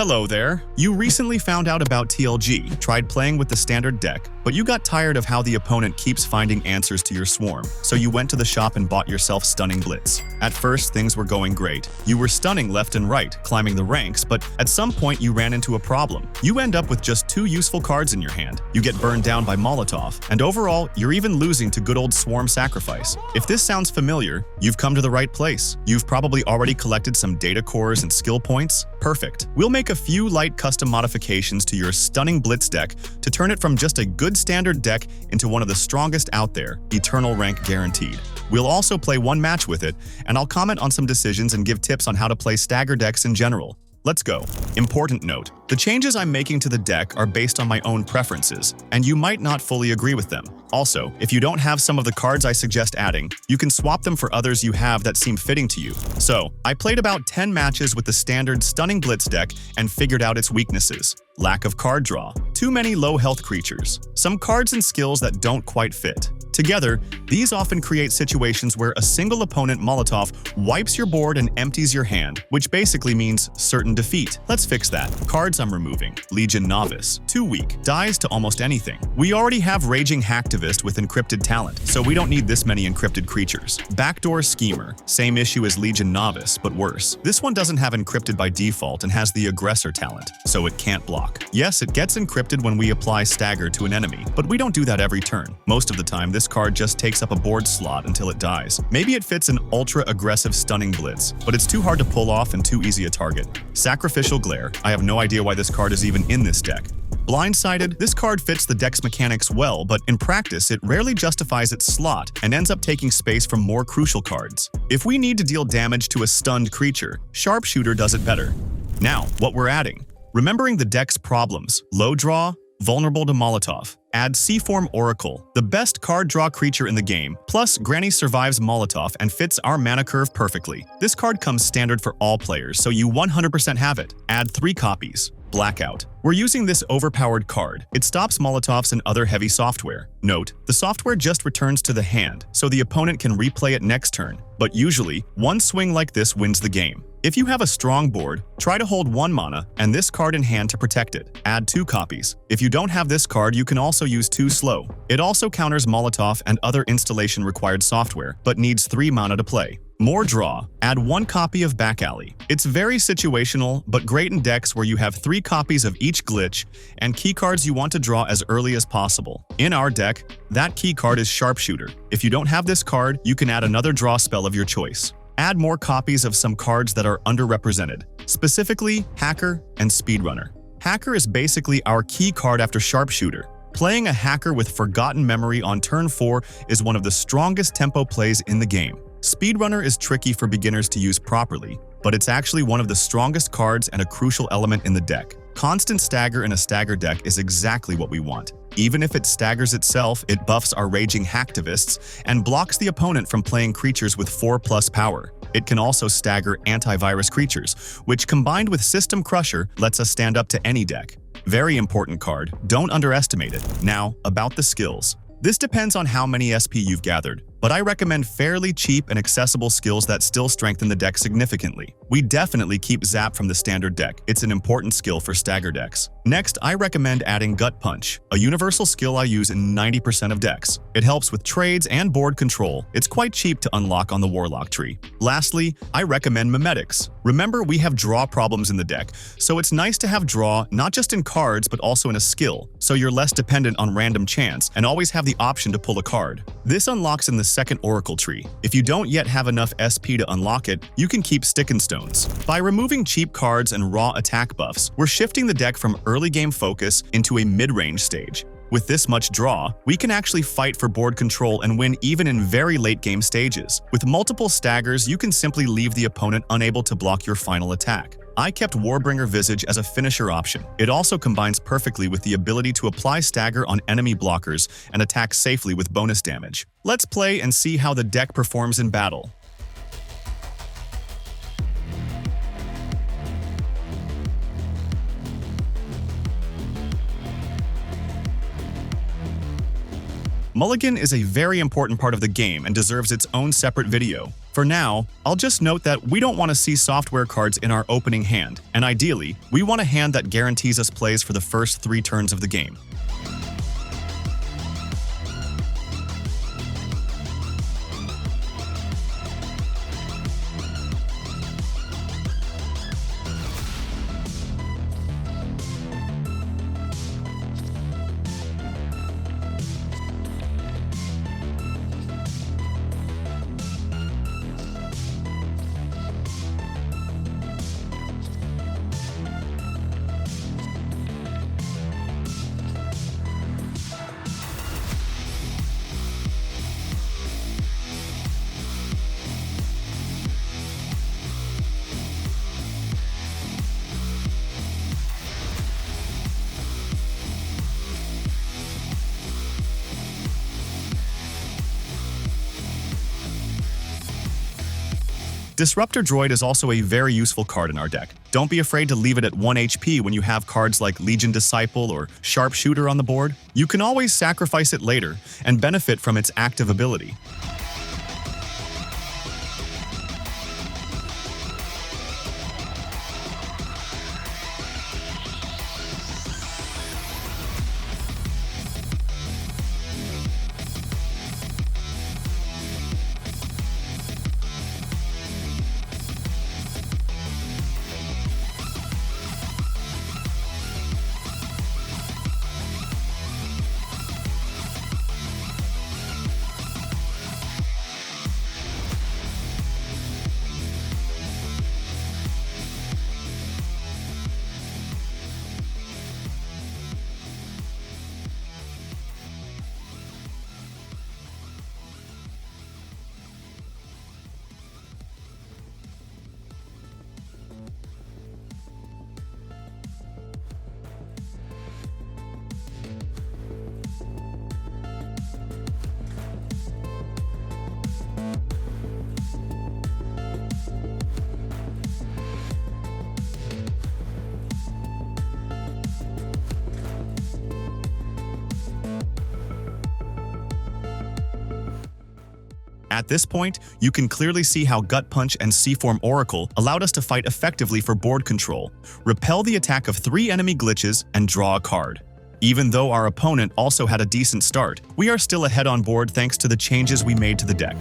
Hello there. You recently found out about TLG, tried playing with the standard deck, but you got tired of how the opponent keeps finding answers to your swarm, so you went to the shop and bought yourself Stunning Blitz. At first, things were going great. You were stunning left and right, climbing the ranks, but at some point you ran into a problem. You end up with just 2 useful cards in your hand. You get burned down by Molotov, and overall, you're even losing to good old Swarm Sacrifice. If this sounds familiar, you've come to the right place. You've probably already collected some data cores and skill points. Perfect. We'll make a few light custom modifications to your Stunning Blitz deck to turn it from just a good standard deck into one of the strongest out there, eternal rank guaranteed. We'll also play one match with it, and I'll comment on some decisions and give tips on how to play stagger decks in general. Let's go. Important note, the changes I'm making to the deck are based on my own preferences, and you might not fully agree with them. Also, if you don't have some of the cards I suggest adding, you can swap them for others you have that seem fitting to you. So, I played about 10 matches with the standard Stunning Blitz deck and figured out its weaknesses. Lack of card draw, too many low health creatures, some cards and skills that don't quite fit. Together, these often create situations where a single opponent Molotov wipes your board and empties your hand, which basically means certain defeat. Let's fix that. Cards I'm removing. Legion Novice, too weak, dies to almost anything. We already have Raging Hacktivist with encrypted talent, so we don't need this many encrypted creatures. Backdoor Schemer, same issue as Legion Novice, but worse. This one doesn't have encrypted by default and has the Aggressor talent, so it can't block. Yes, it gets encrypted when we apply Stagger to an enemy, but we don't do that every turn. Most of the time, this card just takes up a board slot until it dies. Maybe it fits an ultra-aggressive Stunning Blitz, but it's too hard to pull off and too easy a target. Sacrificial Glare, I have no idea why this card is even in this deck. Blindsided, this card fits the deck's mechanics well, but in practice, it rarely justifies its slot and ends up taking space from more crucial cards. If we need to deal damage to a stunned creature, Sharpshooter does it better. Now, what we're adding. Remembering the deck's problems, low draw, vulnerable to Molotov. Add C-Form Oracle, the best card draw creature in the game, plus Granny survives Molotov and fits our mana curve perfectly. This card comes standard for all players, so you 100% have it. Add 3 copies. Blackout. We're using this overpowered card. It stops Molotovs and other heavy software. Note, the software just returns to the hand, so the opponent can replay it next turn. But usually, one swing like this wins the game. If you have a strong board, try to hold 1 mana and this card in hand to protect it. Add 2 copies. If you don't have this card, you can also use 2 slow. It also counters Molotov and other installation-required software, but needs 3 mana to play. More draw. Add 1 copy of Back Alley. It's very situational, but great in decks where you have 3 copies of each glitch and key cards you want to draw as early as possible. In our deck, that key card is Sharpshooter. If you don't have this card, you can add another draw spell of your choice. Add more copies of some cards that are underrepresented, specifically Hacker and Speedrunner. Hacker is basically our key card after Sharpshooter. Playing a Hacker with Forgotten Memory on turn 4 is one of the strongest tempo plays in the game. Speedrunner is tricky for beginners to use properly, but it's actually one of the strongest cards and a crucial element in the deck. Constant stagger in a stagger deck is exactly what we want. Even if it staggers itself, it buffs our Raging Hacktivists and blocks the opponent from playing creatures with 4+ power. It can also stagger antivirus creatures, which combined with System Crusher lets us stand up to any deck. Very important card, don't underestimate it. Now, about the skills. This depends on how many SP you've gathered, but I recommend fairly cheap and accessible skills that still strengthen the deck significantly. We definitely keep Zap from the standard deck. It's an important skill for stagger decks. Next, I recommend adding Gut Punch, a universal skill I use in 90% of decks. It helps with trades and board control. It's quite cheap to unlock on the Warlock tree. Lastly, I recommend Mimetics. Remember, we have draw problems in the deck, so it's nice to have draw not just in cards but also in a skill, so you're less dependent on random chance and always have the option to pull a card. This unlocks in the second Oracle tree. If you don't yet have enough SP to unlock it, you can keep Stick and Stones. By removing cheap cards and raw attack buffs, we're shifting the deck from early game focus into a mid-range stage. With this much draw, we can actually fight for board control and win even in very late game stages. With multiple staggers, you can simply leave the opponent unable to block your final attack. I kept Warbringer Visage as a finisher option. It also combines perfectly with the ability to apply stagger on enemy blockers and attack safely with bonus damage. Let's play and see how the deck performs in battle. Mulligan is a very important part of the game and deserves its own separate video. For now, I'll just note that we don't want to see software cards in our opening hand, and ideally, we want a hand that guarantees us plays for the first 3 turns of the game. Disruptor Droid is also a very useful card in our deck. Don't be afraid to leave it at 1 HP when you have cards like Legion Disciple or Sharpshooter on the board. You can always sacrifice it later and benefit from its active ability. At this point, you can clearly see how Gut Punch and C-Form Oracle allowed us to fight effectively for board control, repel the attack of 3 enemy glitches, and draw a card. Even though our opponent also had a decent start, we are still ahead on board thanks to the changes we made to the deck.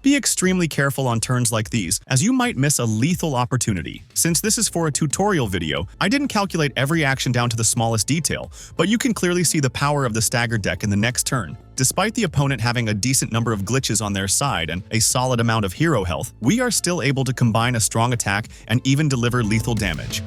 Be extremely careful on turns like these, as you might miss a lethal opportunity. Since this is for a tutorial video, I didn't calculate every action down to the smallest detail, but you can clearly see the power of the staggered deck in the next turn. Despite the opponent having a decent number of glitches on their side and a solid amount of hero health, we are still able to combine a strong attack and even deliver lethal damage.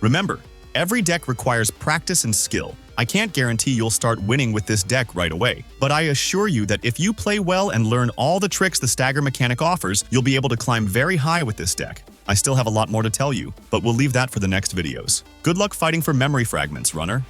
Remember, every deck requires practice and skill. I can't guarantee you'll start winning with this deck right away, but I assure you that if you play well and learn all the tricks the stagger mechanic offers, you'll be able to climb very high with this deck. I still have a lot more to tell you, but we'll leave that for the next videos. Good luck fighting for memory fragments, runner.